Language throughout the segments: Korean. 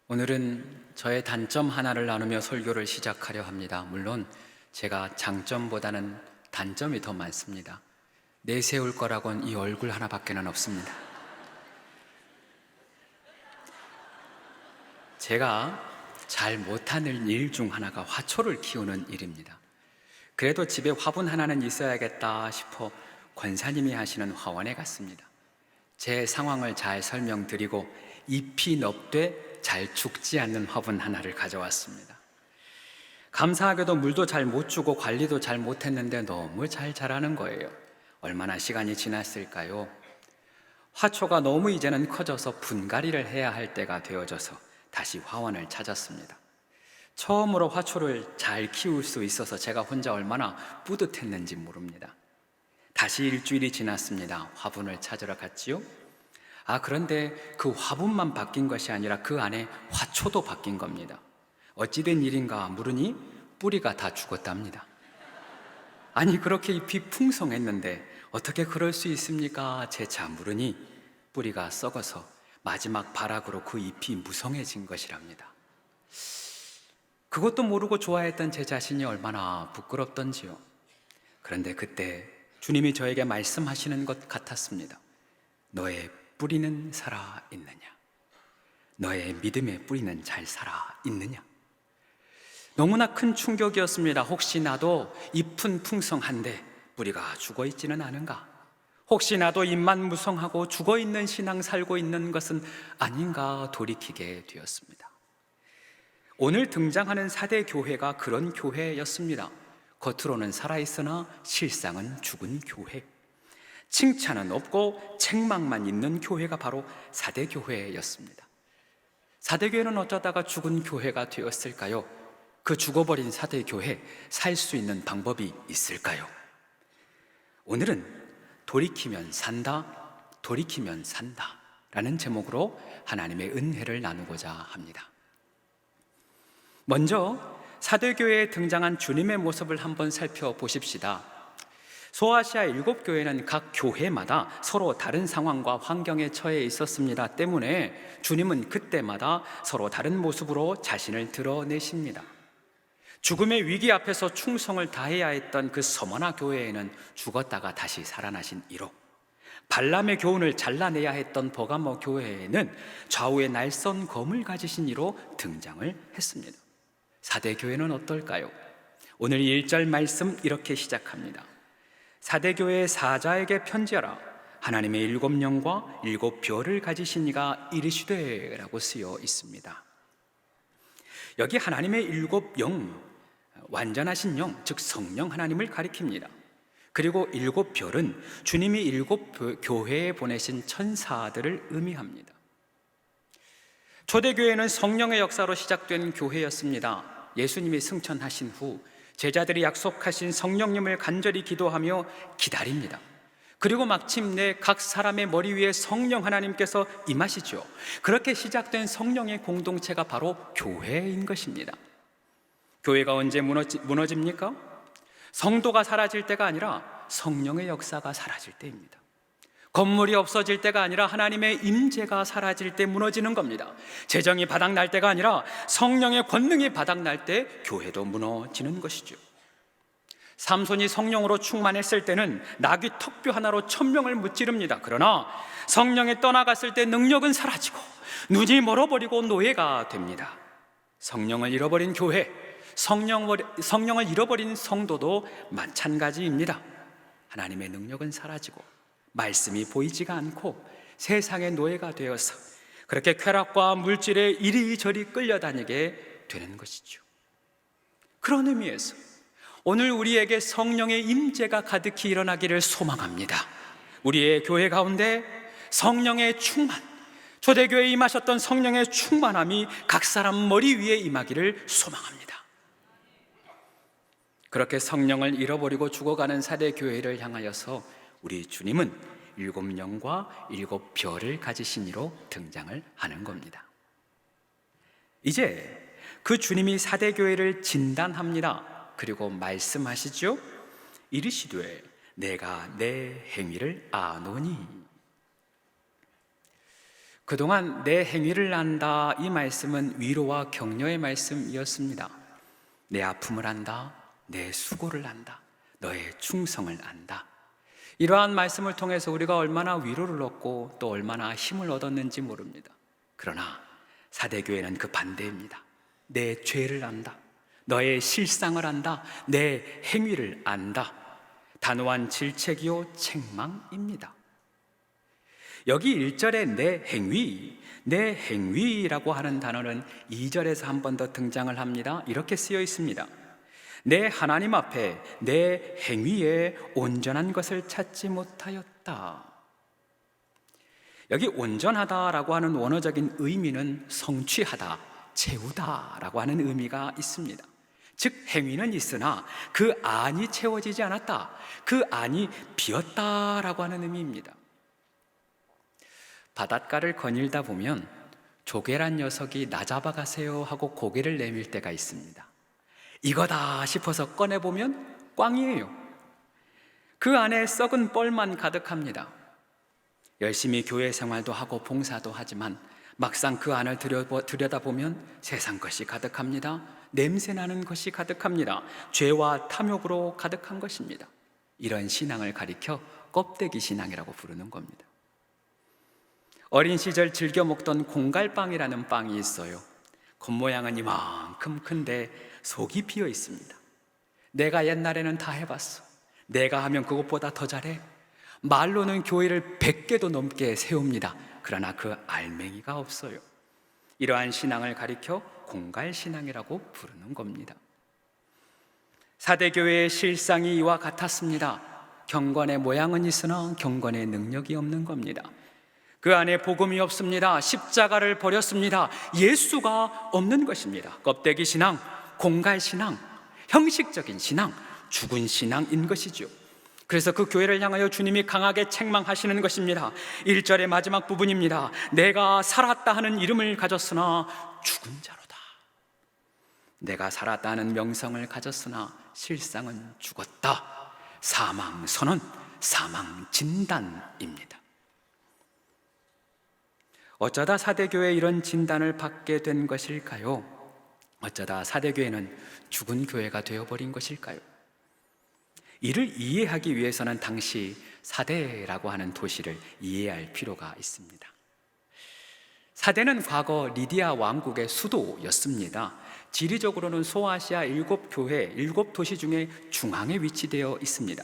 오늘은 저의 단점 하나를 나누며 설교를 시작하려 합니다. 물론 제가 장점보다는 단점이 더 많습니다. 내세울 거라곤 이 얼굴 하나밖에는 없습니다. 제가 잘 못하는 일 중 하나가 화초를 키우는 일입니다. 그래도 집에 화분 하나는 있어야겠다 싶어 권사님이 하시는 화원에 갔습니다. 제 상황을 잘 설명드리고 잎이 넓되 잘 죽지 않는 화분 하나를 가져왔습니다. 감사하게도 물도 잘 못 주고 관리도 잘 못했는데 너무 잘 자라는 거예요. 얼마나 시간이 지났을까요? 화초가 너무 이제는 커져서 분갈이를 해야 할 때가 되어져서 다시 화원을 찾았습니다. 처음으로 화초를 잘 키울 수 있어서 제가 혼자 얼마나 뿌듯했는지 모릅니다. 다시 일주일이 지났습니다. 화분을 찾으러 갔지요. 그런데 그 화분만 바뀐 것이 아니라 그 안에 화초도 바뀐 겁니다. 어찌된 일인가 물으니 뿌리가 다 죽었답니다. 아니, 그렇게 잎이 풍성했는데 어떻게 그럴 수 있습니까? 재차 물으니 뿌리가 썩어서 마지막 발악으로 그 잎이 무성해진 것이랍니다. 그것도 모르고 좋아했던 제 자신이 얼마나 부끄럽던지요. 그런데 그때 주님이 저에게 말씀하시는 것 같았습니다. 너의 뿌리는 살아있느냐? 너의 믿음의 뿌리는 잘 살아있느냐? 너무나 큰 충격이었습니다. 혹시 나도 잎은 풍성한데 뿌리가 죽어있지는 않은가? 혹시 나도 잎만 무성하고 죽어있는 신앙 살고 있는 것은 아닌가 돌이키게 되었습니다. 오늘 등장하는 4대 교회가 그런 교회였습니다. 겉으로는 살아있으나 실상은 죽은 교회, 칭찬은 없고 책망만 있는 교회가 바로 4대 교회였습니다. 4대 교회는 어쩌다가 죽은 교회가 되었을까요? 그 죽어버린 4대 교회 살 수 있는 방법이 있을까요? 오늘은 돌이키면 산다, 돌이키면 산다 라는 제목으로 하나님의 은혜를 나누고자 합니다. 먼저 4대 교회에 등장한 주님의 모습을 한번 살펴보십시다. 소아시아 7교회는 각 교회마다 서로 다른 상황과 환경에 처해 있었습니다. 때문에 주님은 그때마다 서로 다른 모습으로 자신을 드러내십니다. 죽음의 위기 앞에서 충성을 다해야 했던 그 서머나 교회에는 죽었다가 다시 살아나신 이로, 발람의 교훈을 잘라내야 했던 버가모 교회에는 좌우에 날선 검을 가지신 이로 등장을 했습니다. 4대 교회는 어떨까요? 오늘 1절 말씀 이렇게 시작합니다. 4대 교회의 사자에게 편지하라. 하나님의 7영과 7별을 가지신 이가 이르시되 라고 쓰여 있습니다. 여기 하나님의 7영, 완전하신 영, 즉 성령 하나님을 가리킵니다. 그리고 7별은 주님이 7교회에 보내신 천사들을 의미합니다. 초대교회는 성령의 역사로 시작된 교회였습니다. 예수님이 승천하신 후 제자들이 약속하신 성령님을 간절히 기도하며 기다립니다. 그리고 마침내 각 사람의 머리 위에 성령 하나님께서 임하시죠. 그렇게 시작된 성령의 공동체가 바로 교회인 것입니다. 교회가 언제 무너집니까? 성도가 사라질 때가 아니라 성령의 역사가 사라질 때입니다. 건물이 없어질 때가 아니라 하나님의 임재가 사라질 때 무너지는 겁니다. 재정이 바닥날 때가 아니라 성령의 권능이 바닥날 때 교회도 무너지는 것이죠. 삼손이 성령으로 충만했을 때는 나귀 턱뼈 하나로 1000명을 무찌릅니다. 그러나 성령이 떠나갔을 때 능력은 사라지고 눈이 멀어버리고 노예가 됩니다. 성령을 잃어버린 교회, 성령을 잃어버린 성도도 마찬가지입니다. 하나님의 능력은 사라지고 말씀이 보이지가 않고 세상의 노예가 되어서 그렇게 쾌락과 물질에 이리저리 끌려다니게 되는 것이죠. 그런 의미에서 오늘 우리에게 성령의 임재가 가득히 일어나기를 소망합니다. 우리의 교회 가운데 성령의 충만, 초대교회에 임하셨던 성령의 충만함이 각 사람 머리 위에 임하기를 소망합니다. 그렇게 성령을 잃어버리고 죽어가는 4대 교회를 향하여서 우리 주님은 7영과 7별을 가지신 이로 등장을 하는 겁니다. 이제 그 주님이 4대 교회를 진단합니다. 그리고 말씀하시죠. 이르시되 내가 내 행위를 아노니. 그동안 내 행위를 안다, 이 말씀은 위로와 격려의 말씀이었습니다. 내 아픔을 안다, 내 수고를 안다, 너의 충성을 안다. 이러한 말씀을 통해서 우리가 얼마나 위로를 얻고 또 얼마나 힘을 얻었는지 모릅니다. 그러나 사대교회는 그 반대입니다. 내 죄를 안다, 너의 실상을 안다, 내 행위를 안다. 단호한 질책이요 책망입니다. 여기 1절에 내 행위라고 하는 단어는 2절에서 한 번 더 등장을 합니다. 이렇게 쓰여 있습니다. 내 하나님 앞에 내 행위에 온전한 것을 찾지 못하였다. 여기 온전하다라고 하는 원어적인 의미는 성취하다, 채우다라고 하는 의미가 있습니다. 즉 행위는 있으나 그 안이 채워지지 않았다, 그 안이 비었다라고 하는 의미입니다. 바닷가를 거닐다 보면 조개란 녀석이 나 잡아가세요 하고 고개를 내밀 때가 있습니다. 이거다 싶어서 꺼내보면 꽝이에요. 그 안에 썩은 뻘만 가득합니다. 열심히 교회 생활도 하고 봉사도 하지만 막상 그 안을 들여다보면 세상 것이 가득합니다. 냄새나는 것이 가득합니다. 죄와 탐욕으로 가득한 것입니다. 이런 신앙을 가리켜 껍데기 신앙이라고 부르는 겁니다. 어린 시절 즐겨 먹던 공갈빵이라는 빵이 있어요. 겉모양은 이만큼 큰데 속이 비어 있습니다. 내가 옛날에는 다 해봤어. 내가 하면 그것보다 더 잘해. 말로는 교회를 100개도 넘게 세웁니다. 그러나 그 알맹이가 없어요. 이러한 신앙을 가리켜 공갈신앙이라고 부르는 겁니다. 사대교회의 실상이 이와 같았습니다. 경건의 모양은 있으나 경건의 능력이 없는 겁니다. 그 안에 복음이 없습니다. 십자가를 버렸습니다. 예수가 없는 것입니다. 껍데기 신앙, 공갈 신앙, 형식적인 신앙, 죽은 신앙인 것이죠. 그래서 그 교회를 향하여 주님이 강하게 책망하시는 것입니다. 1절의 마지막 부분입니다. 내가 살았다 하는 이름을 가졌으나 죽은 자로다. 내가 살았다 하는 명성을 가졌으나 실상은 죽었다. 사망 선언, 사망 진단입니다. 어쩌다 사대교회에 이런 진단을 받게 된 것일까요? 어쩌다 사대교회는 죽은 교회가 되어버린 것일까요? 이를 이해하기 위해서는 당시 사대라고 하는 도시를 이해할 필요가 있습니다. 사대는 과거 리디아 왕국의 수도였습니다. 지리적으로는 소아시아 7교회, 7도시 중에 중앙에 위치되어 있습니다.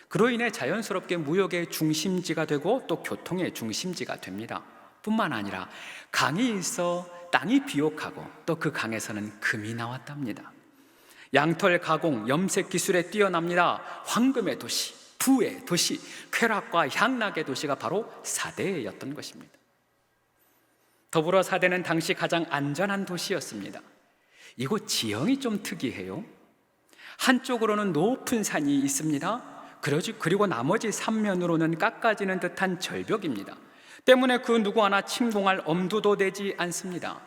그로 인해 자연스럽게 무역의 중심지가 되고 또 교통의 중심지가 됩니다. 뿐만 아니라 강이 있어 땅이 비옥하고 또 그 강에서는 금이 나왔답니다. 양털 가공, 염색 기술에 뛰어납니다. 황금의 도시, 부의 도시, 쾌락과 향락의 도시가 바로 사대였던 것입니다. 더불어 사대는 당시 가장 안전한 도시였습니다. 이곳 지형이 좀 특이해요. 한쪽으로는 높은 산이 있습니다. 그리고 나머지 삼면으로는 깎아지는 듯한 절벽입니다. 때문에 그 누구 하나 침공할 엄두도 되지 않습니다.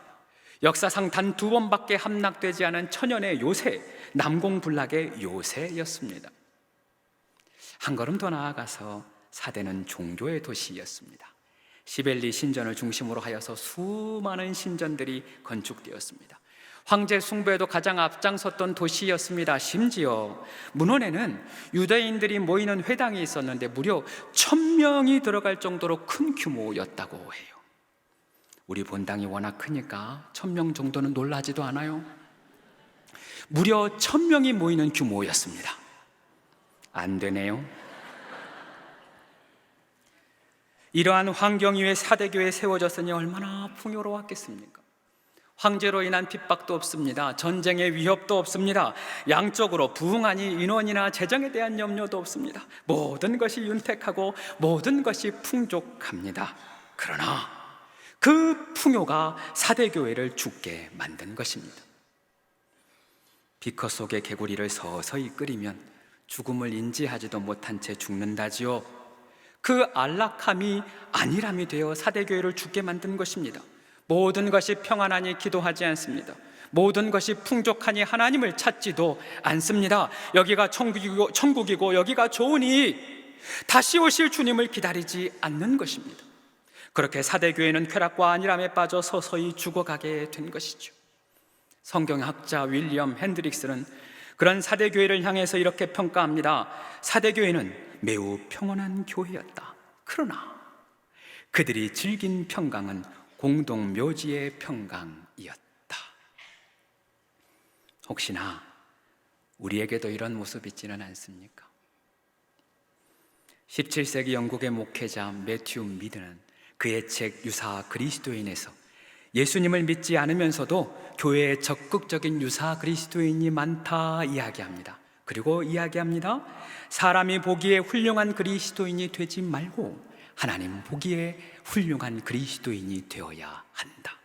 역사상 단 2번밖에 함락되지 않은 천연의 요새, 남공불락의 요새였습니다. 한 걸음 더 나아가서 사대는 종교의 도시였습니다. 시벨리 신전을 중심으로 하여서 수많은 신전들이 건축되었습니다. 황제 숭배에도 가장 앞장섰던 도시였습니다. 심지어 문헌에는 유대인들이 모이는 회당이 있었는데 무려 1000명이 들어갈 정도로 큰 규모였다고 해요. 우리 본당이 워낙 크니까 1000명 정도는 놀라지도 않아요. 무려 1000명이 모이는 규모였습니다. 안 되네요. 이러한 환경 위에 사대교에 세워졌으니 얼마나 풍요로웠겠습니까? 황제로 인한 핍박도 없습니다. 전쟁의 위협도 없습니다. 양쪽으로 부흥하니 인원이나 재정에 대한 염려도 없습니다. 모든 것이 윤택하고 모든 것이 풍족합니다. 그러나 그 풍요가 사대교회를 죽게 만든 것입니다. 비커 속의 개구리를 서서히 끓이면 죽음을 인지하지도 못한 채 죽는다지요. 그 안락함이 안일함이 되어 사대교회를 죽게 만든 것입니다. 모든 것이 평안하니 기도하지 않습니다. 모든 것이 풍족하니 하나님을 찾지도 않습니다. 여기가 천국이고 여기가 좋으니 다시 오실 주님을 기다리지 않는 것입니다. 그렇게 사대교회는 쾌락과 안일함에 빠져 서서히 죽어가게 된 것이죠. 성경학자 윌리엄 핸드릭스는 그런 사대교회를 향해서 이렇게 평가합니다. 사대교회는 매우 평온한 교회였다. 그러나 그들이 즐긴 평강은 공동묘지의 평강이었다. 혹시나 우리에게도 이런 모습 있지는 않습니까? 17세기 영국의 목회자 매튜 미드는 그의 책 유사 그리스도인에서 예수님을 믿지 않으면서도 교회에 적극적인 유사 그리스도인이 많다 이야기합니다. 그리고 이야기합니다. 사람이 보기에 훌륭한 그리스도인이 되지 말고 하나님 보기에 훌륭한 그리스도인이 되어야 한다.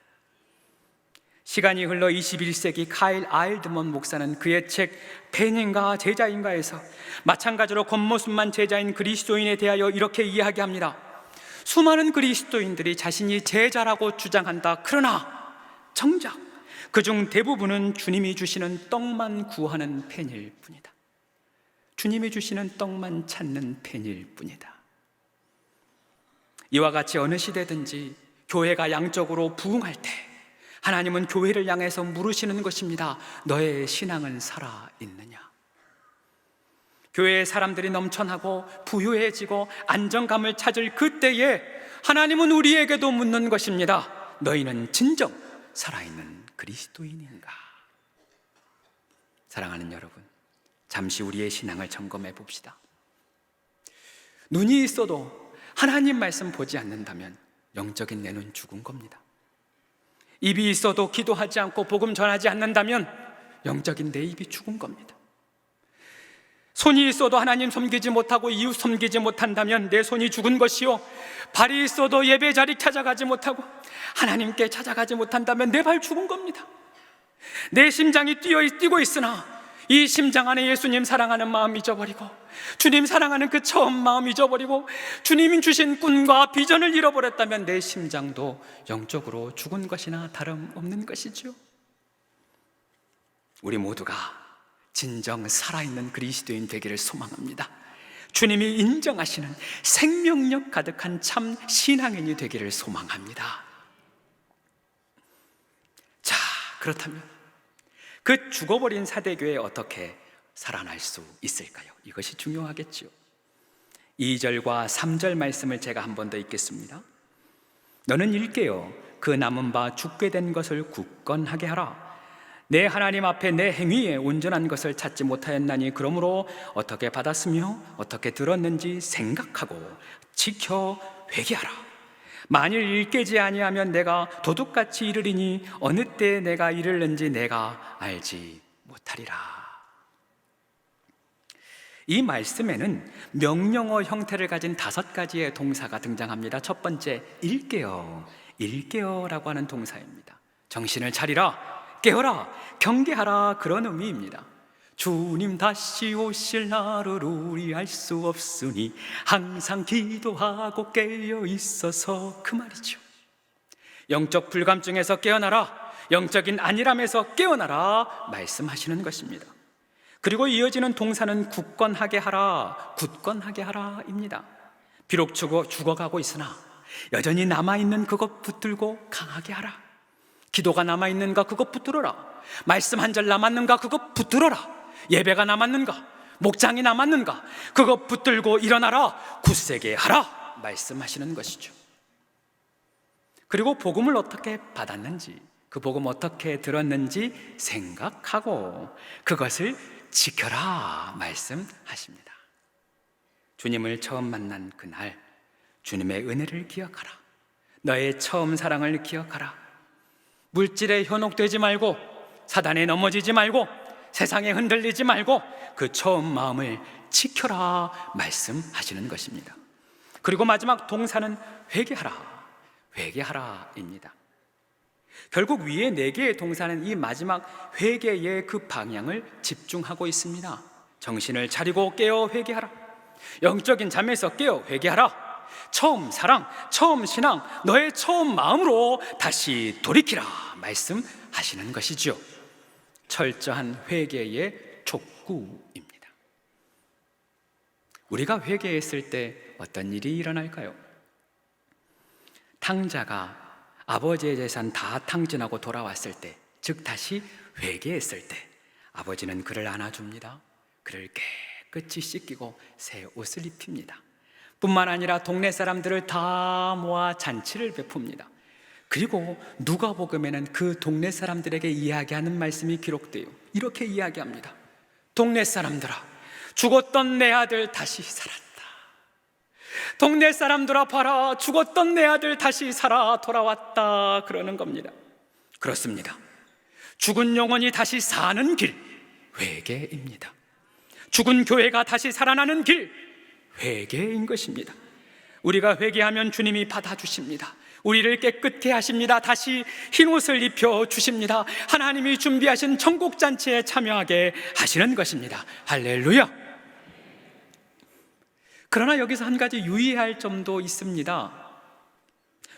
시간이 흘러 21세기 카일 아일드먼 목사는 그의 책 팬인가 제자인가에서 마찬가지로 겉모습만 제자인 그리스도인에 대하여 이렇게 이야기합니다. 수많은 그리스도인들이 자신이 제자라고 주장한다. 그러나 정작 그중 대부분은 주님이 주시는 떡만 구하는 팬일 뿐이다. 주님이 주시는 떡만 찾는 팬일 뿐이다. 이와 같이 어느 시대든지 교회가 양적으로 부흥할 때 하나님은 교회를 향해서 물으시는 것입니다. 너의 신앙은 살아있느냐? 교회의 사람들이 넘쳐나고 부유해지고 안정감을 찾을 그때에 하나님은 우리에게도 묻는 것입니다. 너희는 진정 살아있는 그리스도인인가? 사랑하는 여러분, 잠시 우리의 신앙을 점검해 봅시다. 눈이 있어도 하나님 말씀 보지 않는다면 영적인 내 눈 죽은 겁니다. 입이 있어도 기도하지 않고 복음 전하지 않는다면 영적인 내 입이 죽은 겁니다. 손이 있어도 하나님 섬기지 못하고 이웃 섬기지 못한다면 내 손이 죽은 것이요, 발이 있어도 예배 자리 찾아가지 못하고 하나님께 찾아가지 못한다면 내 발 죽은 겁니다. 내 심장이 뛰고 있으나 이 심장 안에 예수님 사랑하는 마음 잊어버리고 주님 사랑하는 그 처음 마음 잊어버리고 주님이 주신 꿈과 비전을 잃어버렸다면 내 심장도 영적으로 죽은 것이나 다름없는 것이죠. 우리 모두가 진정 살아있는 그리스도인 되기를 소망합니다. 주님이 인정하시는 생명력 가득한 참 신앙인이 되기를 소망합니다. 자, 그렇다면 그 죽어버린 사대교회에 어떻게 살아날 수 있을까요? 이것이 중요하겠죠. 2절과 3절 말씀을 제가 한 번 더 읽겠습니다. 너는 일깨어 그 남은 바 죽게 된 것을 굳건하게 하라. 내 하나님 앞에 내 행위에 온전한 것을 찾지 못하였나니 그러므로 어떻게 받았으며 어떻게 들었는지 생각하고 지켜 회개하라. 만일 일깨지 아니하면 내가 도둑같이 이르리니 어느 때에 내가 이르는지 내가 알지 못하리라. 이 말씀에는 명령어 형태를 가진 5가지의 동사가 등장합니다. 첫 번째, 일깨어, 일깨어라고 하는 동사입니다. 정신을 차리라, 깨어라, 경계하라, 그런 의미입니다. 주님 다시 오실 날을 우리 알 수 없으니 항상 기도하고 깨어 있어서, 그 말이죠. 영적 불감증에서 깨어나라, 영적인 안일함에서 깨어나라 말씀하시는 것입니다. 그리고 이어지는 동사는 굳건하게 하라, 굳건하게 하라입니다. 비록 죽어가고 있으나 여전히 남아있는 그것 붙들고 강하게 하라. 기도가 남아있는가 그것 붙들어라. 말씀 한 절 남았는가 그것 붙들어라. 예배가 남았는가, 목장이 남았는가, 그것 붙들고 일어나라, 굳세게 하라 말씀하시는 것이죠. 그리고 복음을 어떻게 받았는지, 그 복음 어떻게 들었는지 생각하고 그것을 지켜라 말씀하십니다. 주님을 처음 만난 그날 주님의 은혜를 기억하라. 너의 처음 사랑을 기억하라. 물질에 현혹되지 말고, 사단에 넘어지지 말고, 세상에 흔들리지 말고 그 처음 마음을 지켜라 말씀하시는 것입니다. 그리고 마지막 동사는 회개하라, 회개하라입니다. 결국 위에 4개의 동사는 이 마지막 회개의 그 방향을 집중하고 있습니다. 정신을 차리고 깨어 회개하라, 영적인 잠에서 깨어 회개하라, 처음 사랑, 처음 신앙, 너의 처음 마음으로 다시 돌이키라 말씀하시는 것이죠. 철저한 회개의 촉구입니다. 우리가 회개했을 때 어떤 일이 일어날까요? 탕자가 아버지의 재산 다 탕진하고 돌아왔을 때, 즉 다시 회개했을 때 아버지는 그를 안아줍니다. 그를 깨끗이 씻기고 새 옷을 입힙니다. 뿐만 아니라 동네 사람들을 다 모아 잔치를 베풉니다. 그리고 누가복음에는 그 동네 사람들에게 이야기하는 말씀이 기록돼요. 이렇게 이야기합니다. 동네 사람들아, 죽었던 내 아들 다시 살았다. 동네 사람들아 봐라, 죽었던 내 아들 다시 살아 돌아왔다. 그러는 겁니다. 그렇습니다. 죽은 영혼이 다시 사는 길, 회개입니다. 죽은 교회가 다시 살아나는 길, 회개인 것입니다. 우리가 회개하면 주님이 받아주십니다. 우리를 깨끗게 하십니다. 다시 흰옷을 입혀 주십니다. 하나님이 준비하신 천국잔치에 참여하게 하시는 것입니다. 할렐루야. 그러나 여기서 한 가지 유의할 점도 있습니다.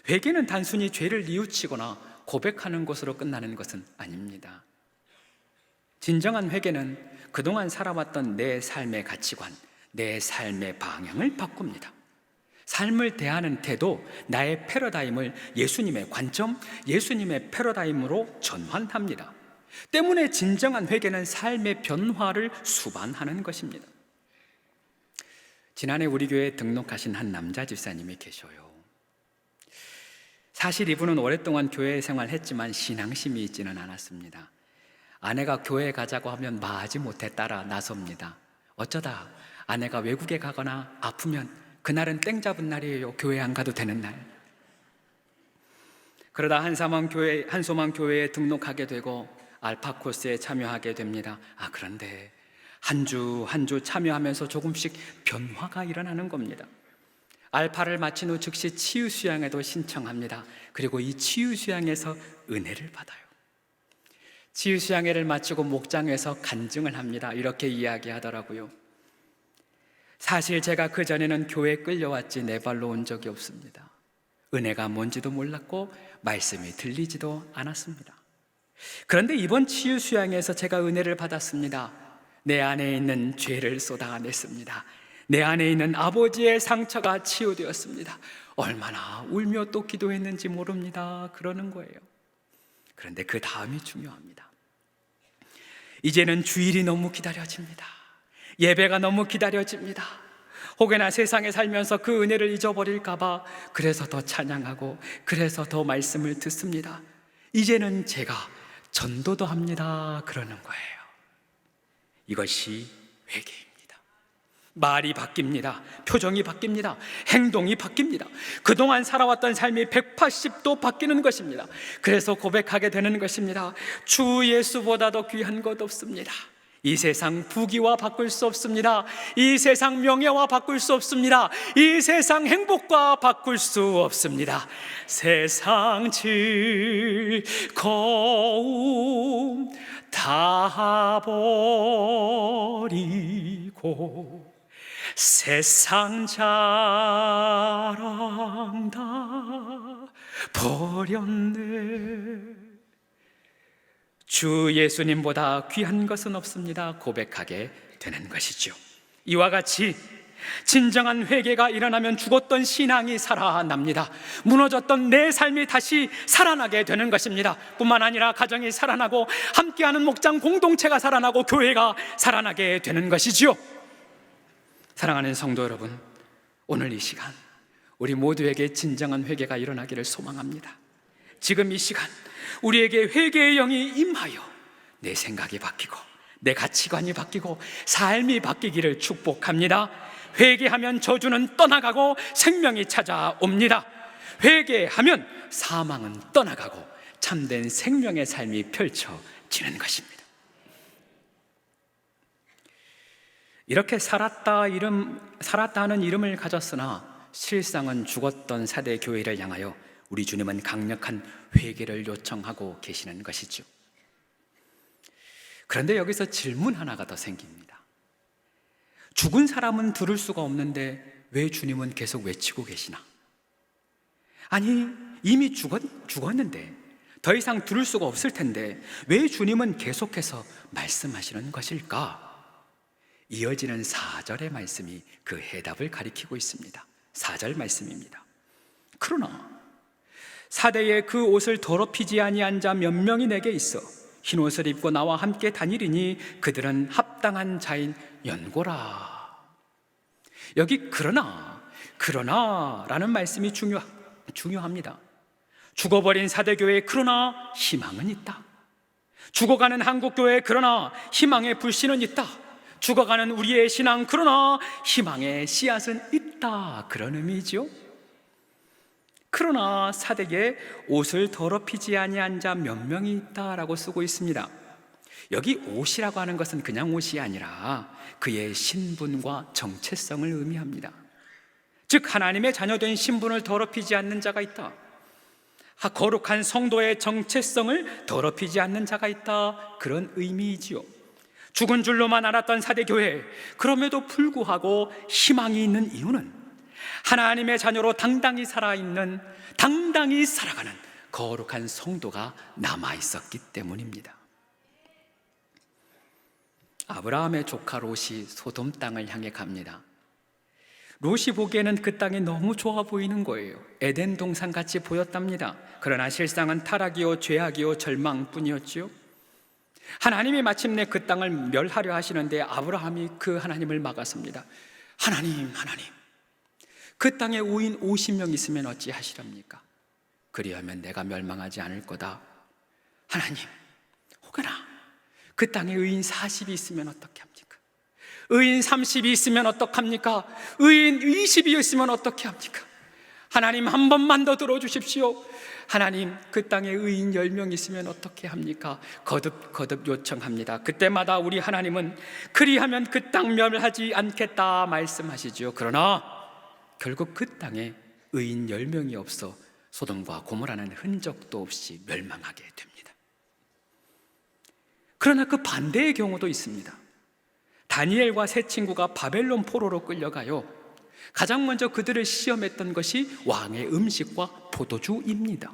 회개는 단순히 죄를 뉘우치거나 고백하는 것으로 끝나는 것은 아닙니다. 진정한 회개는 그동안 살아왔던 내 삶의 가치관, 내 삶의 방향을 바꿉니다. 삶을 대하는 태도, 나의 패러다임을 예수님의 관점, 예수님의 패러다임으로 전환합니다. 때문에 진정한 회개는 삶의 변화를 수반하는 것입니다. 지난해 우리 교회에 등록하신 한 남자 집사님이 계셔요. 사실 이분은 오랫동안 교회 생활했지만 신앙심이 있지는 않았습니다. 아내가 교회 가자고 하면 마하지 못해 따라 나섭니다. 어쩌다 아내가 외국에 가거나 아프면 그날은 땡 잡은 날이에요. 교회 안 가도 되는 날. 그러다 한소망 교회에 등록하게 되고 알파 코스에 참여하게 됩니다. 그런데 한 주 참여하면서 조금씩 변화가 일어나는 겁니다. 알파를 마친 후 즉시 치유 수양에도 신청합니다. 그리고 이 치유 수양에서 은혜를 받아요. 치유 수양회를 마치고 목장에서 간증을 합니다. 이렇게 이야기하더라고요. 사실 제가 그전에는 교회에 끌려왔지 내 발로 온 적이 없습니다. 은혜가 뭔지도 몰랐고 말씀이 들리지도 않았습니다. 그런데 이번 치유 수양에서 제가 은혜를 받았습니다. 내 안에 있는 죄를 쏟아냈습니다. 내 안에 있는 아버지의 상처가 치유되었습니다. 얼마나 울며 또 기도했는지 모릅니다. 그러는 거예요. 그런데 그 다음이 중요합니다. 이제는 주일이 너무 기다려집니다. 예배가 너무 기다려집니다. 혹여나 세상에 살면서 그 은혜를 잊어버릴까봐 그래서 더 찬양하고 그래서 더 말씀을 듣습니다. 이제는 제가 전도도 합니다. 그러는 거예요. 이것이 회개입니다. 말이 바뀝니다. 표정이 바뀝니다. 행동이 바뀝니다. 그동안 살아왔던 삶이 180도 바뀌는 것입니다. 그래서 고백하게 되는 것입니다. 주 예수보다도 귀한 것 없습니다. 이 세상 부귀와 바꿀 수 없습니다. 이 세상 명예와 바꿀 수 없습니다. 이 세상 행복과 바꿀 수 없습니다. 세상 즐거움 다 버리고 세상 자랑 다 버렸네. 주 예수님보다 귀한 것은 없습니다. 고백하게 되는 것이죠. 이와 같이 진정한 회개가 일어나면 죽었던 신앙이 살아납니다. 무너졌던 내 삶이 다시 살아나게 되는 것입니다. 뿐만 아니라 가정이 살아나고 함께하는 목장 공동체가 살아나고 교회가 살아나게 되는 것이지요. 사랑하는 성도 여러분, 오늘 이 시간 우리 모두에게 진정한 회개가 일어나기를 소망합니다. 지금 이 시간 우리에게 회개의 영이 임하여 내 생각이 바뀌고 내 가치관이 바뀌고 삶이 바뀌기를 축복합니다. 회개하면 저주는 떠나가고 생명이 찾아옵니다. 회개하면 사망은 떠나가고 참된 생명의 삶이 펼쳐지는 것입니다. 이렇게 살았다는 이름을 가졌으나 실상은 죽었던 사대 교회를 향하여 우리 주님은 강력한 회개를 요청하고 계시는 것이죠. 그런데 여기서 질문 하나가 더 생깁니다. 죽은 사람은 들을 수가 없는데 왜 주님은 계속 외치고 계시나? 아니, 이미 죽었는데 더 이상 들을 수가 없을 텐데 왜 주님은 계속해서 말씀하시는 것일까? 이어지는 4절의 말씀이 그 해답을 가리키고 있습니다. 4절 말씀입니다. 그러나 사대에 그 옷을 더럽히지 아니한 자 몇 명이 내게 있어 흰 옷을 입고 나와 함께 다니리니 그들은 합당한 자인 연고라. 여기 그러나라는 말씀이 중요합니다. 죽어버린 사대교회에 그러나 희망은 있다. 죽어가는 한국교회에 그러나 희망의 불씨는 있다. 죽어가는 우리의 신앙 그러나 희망의 씨앗은 있다. 그런 의미죠. 그러나 사대에 옷을 더럽히지 아니한 자 몇 명이 있다라고 쓰고 있습니다. 여기 옷이라고 하는 것은 그냥 옷이 아니라 그의 신분과 정체성을 의미합니다. 즉 하나님의 자녀된 신분을 더럽히지 않는 자가 있다. 거룩한 성도의 정체성을 더럽히지 않는 자가 있다. 그런 의미이지요. 죽은 줄로만 알았던 사대교회, 그럼에도 불구하고 희망이 있는 이유는 하나님의 자녀로 당당히 살아가는 거룩한 성도가 남아있었기 때문입니다. 아브라함의 조카 롯이 소돔 땅을 향해 갑니다. 롯이 보기에는 그 땅이 너무 좋아 보이는 거예요. 에덴 동산같이 보였답니다. 그러나 실상은 타락이요 죄악이요 절망뿐이었지요. 하나님이 마침내 그 땅을 멸하려 하시는데 아브라함이 그 하나님을 막았습니다. 하나님, 그 땅에 의인 50명 있으면 어찌하시렵니까? 그리하면 내가 멸망하지 않을 거다. 하나님, 혹여나 그 땅에 의인 40이 있으면 어떻게 합니까? 의인 30이 있으면 어떡합니까? 의인 20이 있으면 어떻게 합니까? 하나님 한 번만 더 들어주십시오. 하나님 그 땅에 의인 10명 있으면 어떻게 합니까? 거듭 요청합니다. 그때마다 우리 하나님은 그리하면 그 땅 멸하지 않겠다 말씀하시죠. 그러나 결국 그 땅에 의인 10명이 없어 소돔과 고모라는 흔적도 없이 멸망하게 됩니다. 그러나 그 반대의 경우도 있습니다. 다니엘과 세 친구가 바벨론 포로로 끌려가요. 가장 먼저 그들을 시험했던 것이 왕의 음식과 포도주입니다.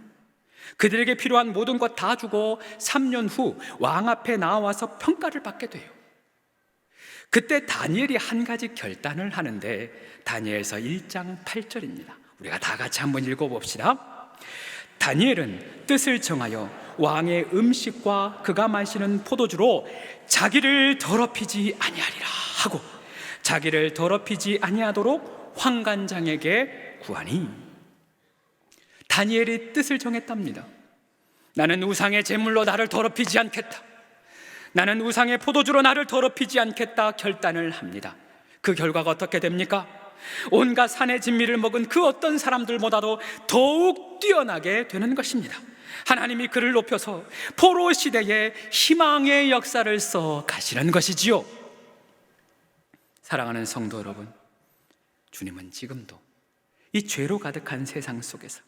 그들에게 필요한 모든 것 다 주고 3년 후 왕 앞에 나와서 평가를 받게 돼요. 그때 다니엘이 한 가지 결단을 하는데 다니엘서 1장 8절입니다. 우리가 다 같이 한번 읽어봅시다. 다니엘은 뜻을 정하여 왕의 음식과 그가 마시는 포도주로 자기를 더럽히지 아니하리라 하고 자기를 더럽히지 아니하도록 환관장에게 구하니, 다니엘이 뜻을 정했답니다. 나는 우상의 제물로 나를 더럽히지 않겠다. 나는 우상의 포도주로 나를 더럽히지 않겠다 결단을 합니다. 그 결과가 어떻게 됩니까? 온갖 산의 진미를 먹은 그 어떤 사람들보다도 더욱 뛰어나게 되는 것입니다. 하나님이 그를 높여서 포로 시대에 희망의 역사를 써 가시는 것이지요. 사랑하는 성도 여러분, 주님은 지금도 이 죄로 가득한 세상 속에서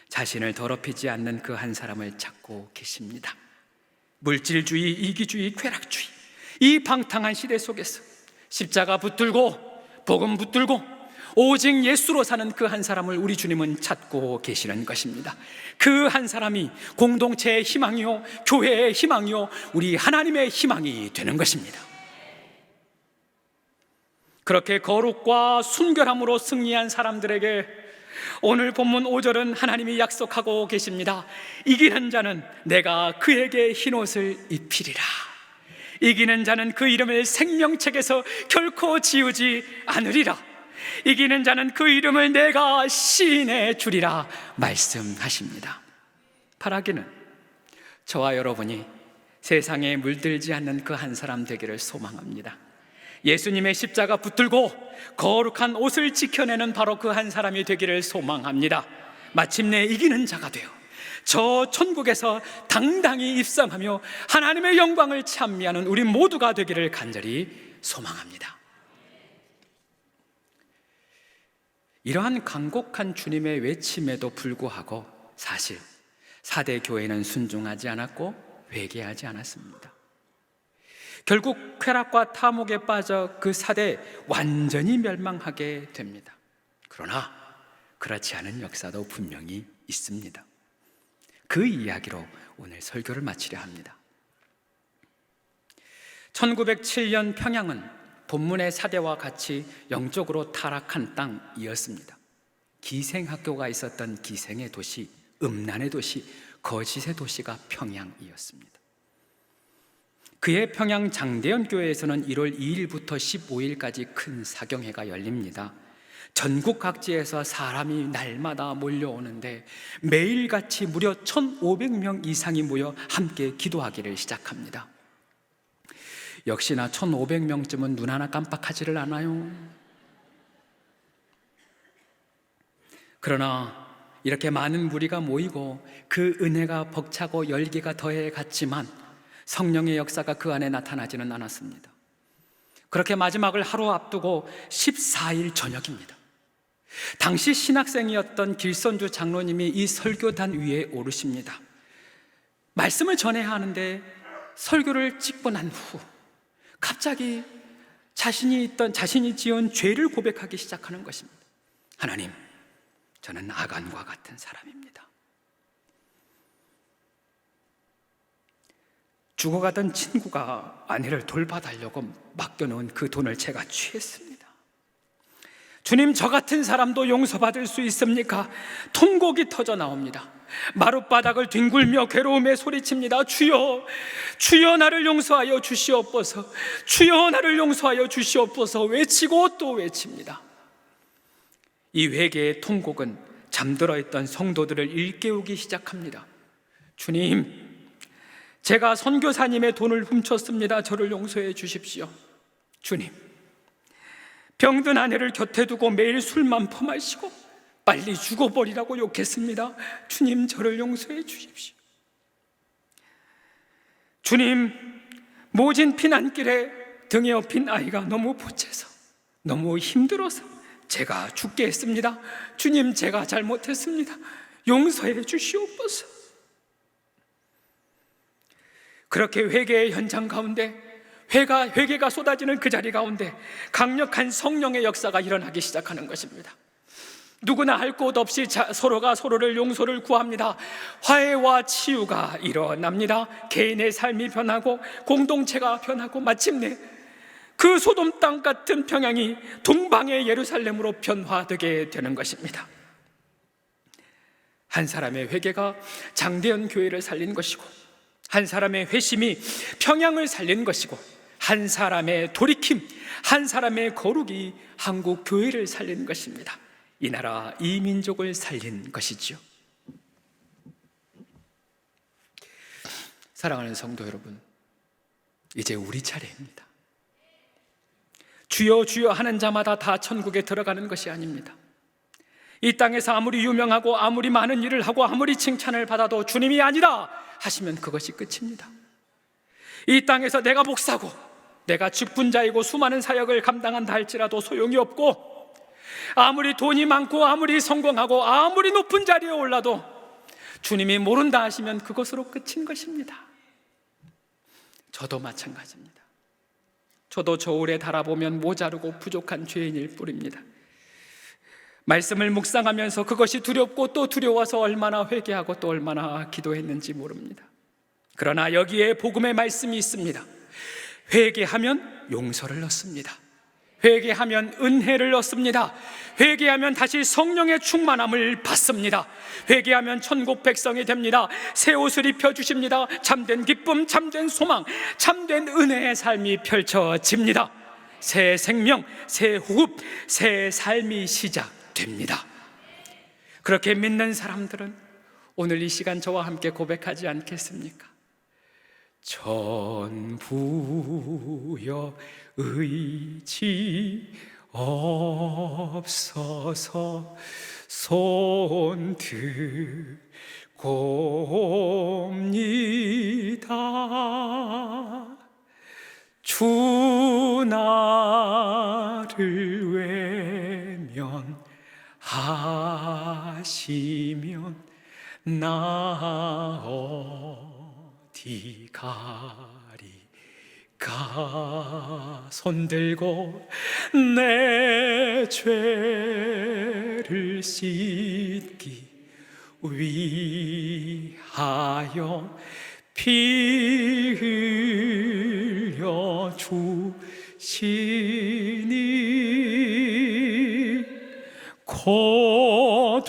자신을 더럽히지 않는 그 한 사람을 찾고 계십니다. 물질주의, 이기주의, 쾌락주의, 이 방탕한 시대 속에서 십자가 붙들고 복음 붙들고 오직 예수로 사는 그 한 사람을 우리 주님은 찾고 계시는 것입니다. 그 한 사람이 공동체의 희망이요, 교회의 희망이요, 우리 하나님의 희망이 되는 것입니다. 그렇게 거룩과 순결함으로 승리한 사람들에게 오늘 본문 5절은 하나님이 약속하고 계십니다. 이기는 자는 내가 그에게 흰옷을 입히리라. 이기는 자는 그 이름을 생명책에서 결코 지우지 않으리라. 이기는 자는 그 이름을 내가 시인해 주리라 말씀하십니다. 바라기는 저와 여러분이 세상에 물들지 않는 그 한 사람 되기를 소망합니다. 예수님의 십자가 붙들고 거룩한 옷을 지켜내는 바로 그 한 사람이 되기를 소망합니다. 마침내 이기는 자가 되어 저 천국에서 당당히 입성하며 하나님의 영광을 찬미하는 우리 모두가 되기를 간절히 소망합니다. 이러한 간곡한 주님의 외침에도 불구하고 사실 사대 교회는 순종하지 않았고 회개하지 않았습니다. 결국 쾌락과 탐욕에 빠져 그 사대 완전히 멸망하게 됩니다. 그러나 그렇지 않은 역사도 분명히 있습니다. 그 이야기로 오늘 설교를 마치려 합니다. 1907년 평양은 본문의 사대와 같이 영적으로 타락한 땅이었습니다. 기생학교가 있었던 기생의 도시 음란의 도시, 거짓의 도시가 평양이었습니다. 그해 평양 장대현 교회에서는 1월 2일부터 15일까지 큰 사경회가 열립니다. 전국 각지에서 사람이 날마다 몰려오는데 매일같이 무려 1,500명 이상이 모여 함께 기도하기를 시작합니다. 역시나 1,500명쯤은 눈 하나 깜빡하지를 않아요. 그러나 이렇게 많은 무리가 모이고 그 은혜가 벅차고 열기가 더해 갔지만 성령의 역사가 그 안에 나타나지는 않았습니다. 그렇게 마지막을 하루 앞두고 14일 저녁입니다. 당시 신학생이었던 길선주 장로님이 이 설교단 위에 오르십니다. 말씀을 전해야 하는데 설교를 찍고 난 후 갑자기 자신이 지은 죄를 고백하기 시작하는 것입니다. 하나님, 저는 아간과 같은 사람입니다. 죽어가던 친구가 아내를 돌봐달라고 맡겨놓은 그 돈을 제가 취했습니다. 주님, 저 같은 사람도 용서받을 수 있습니까? 통곡이 터져 나옵니다. 마룻바닥을 뒹굴며 괴로움에 소리칩니다. 주여, 주여 나를 용서하여 주시옵소서, 주여 나를 용서하여 주시옵소서 외치고 또 외칩니다. 이 회개의 통곡은 잠들어 있던 성도들을 일깨우기 시작합니다. 주님, 제가 선교사님의 돈을 훔쳤습니다. 저를 용서해 주십시오. 주님, 병든 아내를 곁에 두고 매일 술만 퍼마시고 빨리 죽어버리라고 욕했습니다. 주님, 저를 용서해 주십시오. 주님, 모진 피난길에 등에 업힌 아이가 너무 보채서 너무 힘들어서 제가 죽게 했습니다. 주님, 제가 잘못했습니다. 용서해 주시옵소서. 그렇게 회개의 현장 가운데 회개가 쏟아지는 그 자리 가운데 강력한 성령의 역사가 일어나기 시작하는 것입니다. 누구나 할 것 없이 서로가 서로를 용서를 구합니다. 화해와 치유가 일어납니다. 개인의 삶이 변하고 공동체가 변하고 마침내 그 소돔 땅 같은 평양이 동방의 예루살렘으로 변화되게 되는 것입니다. 한 사람의 회개가 장대현 교회를 살린 것이고, 한 사람의 회심이 평양을 살린 것이고, 한 사람의 돌이킴, 한 사람의 거룩이 한국 교회를 살린 것입니다. 이 나라, 이 민족을 살린 것이지요. 사랑하는 성도 여러분, 이제 우리 차례입니다. 주여 주여 하는 자마다 다 천국에 들어가는 것이 아닙니다. 이 땅에서 아무리 유명하고 아무리 많은 일을 하고 아무리 칭찬을 받아도 주님이 아니다 하시면 그것이 끝입니다. 이 땅에서 내가 목사고 내가 직분자이고 수많은 사역을 감당한다 할지라도 소용이 없고, 아무리 돈이 많고 아무리 성공하고 아무리 높은 자리에 올라도 주님이 모른다 하시면 그것으로 끝인 것입니다. 저도 마찬가지입니다. 저도 저울에 달아보면 모자르고 부족한 죄인일 뿐입니다. 말씀을 묵상하면서 그것이 두렵고 또 두려워서 얼마나 회개하고 또 얼마나 기도했는지 모릅니다. 그러나 여기에 복음의 말씀이 있습니다. 회개하면 용서를 얻습니다. 회개하면 은혜를 얻습니다. 회개하면 다시 성령의 충만함을 받습니다. 회개하면 천국 백성이 됩니다. 새 옷을 입혀주십니다. 참된 기쁨, 참된 소망, 참된 은혜의 삶이 펼쳐집니다. 새 생명, 새 호흡, 새 삶이 시작됩니다. 그렇게 믿는 사람들은 오늘 이 시간 저와 함께 고백하지 않겠습니까? 전부여 의지 없어서 손 들고옵니다. 주 나를 외면하시면 나 어디 가리까. 손들고 내 죄를 씻기 위하여 피 흘려 주시니 곧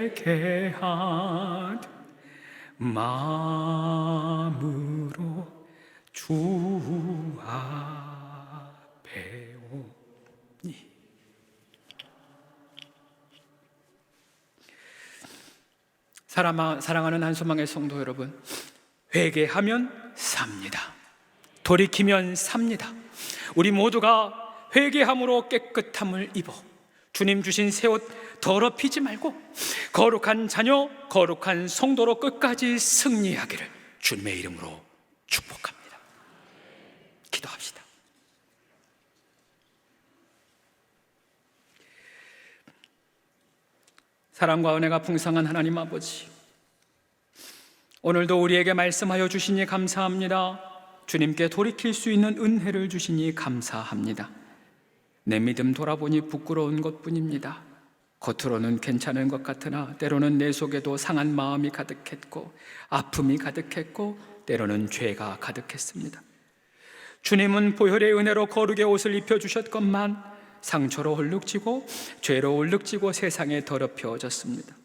회개한 마음으로 주 앞에 오니. 사랑하는 한소망의 성도 여러분, 회개하면 삽니다. 돌이키면 삽니다. 우리 모두가 회개함으로 깨끗함을 입어 주님 주신 새 옷 더럽히지 말고 거룩한 자녀, 거룩한 성도로 끝까지 승리하기를 주님의 이름으로 축복합니다. 기도합시다. 사랑과 은혜가 풍성한 하나님 아버지, 오늘도 우리에게 말씀하여 주시니 감사합니다. 주님께 돌이킬 수 있는 은혜를 주시니 감사합니다. 내 믿음 돌아보니 부끄러운 것뿐입니다. 겉으로는 괜찮은 것 같으나 때로는 내 속에도 상한 마음이 가득했고 아픔이 가득했고 때로는 죄가 가득했습니다. 주님은 보혈의 은혜로 거룩의 옷을 입혀주셨건만 상처로 헐룩지고 죄로 헐룩지고 세상에 더럽혀졌습니다.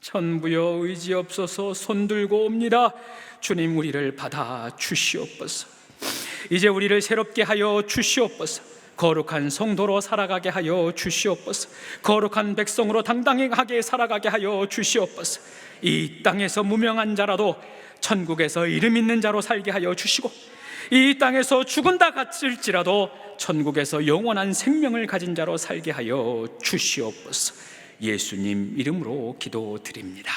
천부여 의지없어서 손들고 옵니다. 주님, 우리를 받아 주시옵소서. 이제 우리를 새롭게 하여 주시옵소서. 거룩한 성도로 살아가게 하여 주시옵소서. 거룩한 백성으로 당당하게 살아가게 하여 주시옵소서. 이 땅에서 무명한 자라도 천국에서 이름 있는 자로 살게 하여 주시고, 이 땅에서 죽은다 같을지라도 천국에서 영원한 생명을 가진 자로 살게 하여 주시옵소서. 예수님 이름으로 기도드립니다.